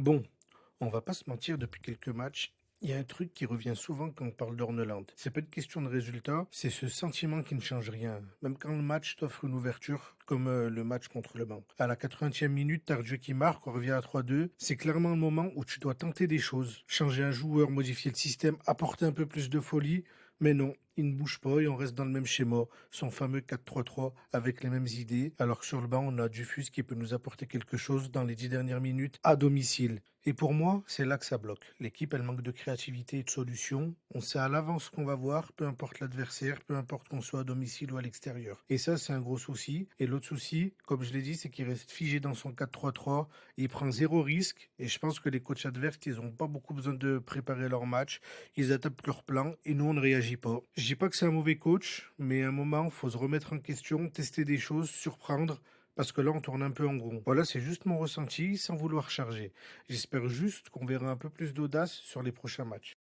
Bon, on va pas se mentir, depuis quelques matchs, il y a un truc qui revient souvent quand on parle d'Orneland. C'est pas une question de résultat, c'est ce sentiment qui ne change rien. Même quand le match t'offre une ouverture, comme le match contre le Mans. À la 80e minute, Tardieu qui marque, on revient à 3-2. C'est clairement le moment où tu dois tenter des choses. Changer un joueur, modifier le système, apporter un peu plus de folie. Mais non, il ne bouge pas et on reste dans le même schéma, son fameux 4-3-3 avec les mêmes idées, alors que sur le banc, on a Dufus qui peut nous apporter quelque chose dans les 10 dernières minutes à domicile. Et pour moi, c'est là que ça bloque. L'équipe, elle manque de créativité et de solutions. On sait à l'avance ce qu'on va voir, peu importe l'adversaire, peu importe qu'on soit à domicile ou à l'extérieur. Et ça, c'est un gros souci. Et l'autre souci, comme je l'ai dit, c'est qu'il reste figé dans son 4-3-3. Il prend zéro risque. Et je pense que les coachs adverses, ils ont pas beaucoup besoin de préparer leur match. Ils adaptent leur plan et nous, on ne réagit pas. Je dis pas que c'est un mauvais coach, mais à un moment, faut se remettre en question, tester des choses, surprendre. Parce que là, on tourne un peu en rond. Voilà, c'est juste mon ressenti, sans vouloir charger. J'espère juste qu'on verra un peu plus d'audace sur les prochains matchs.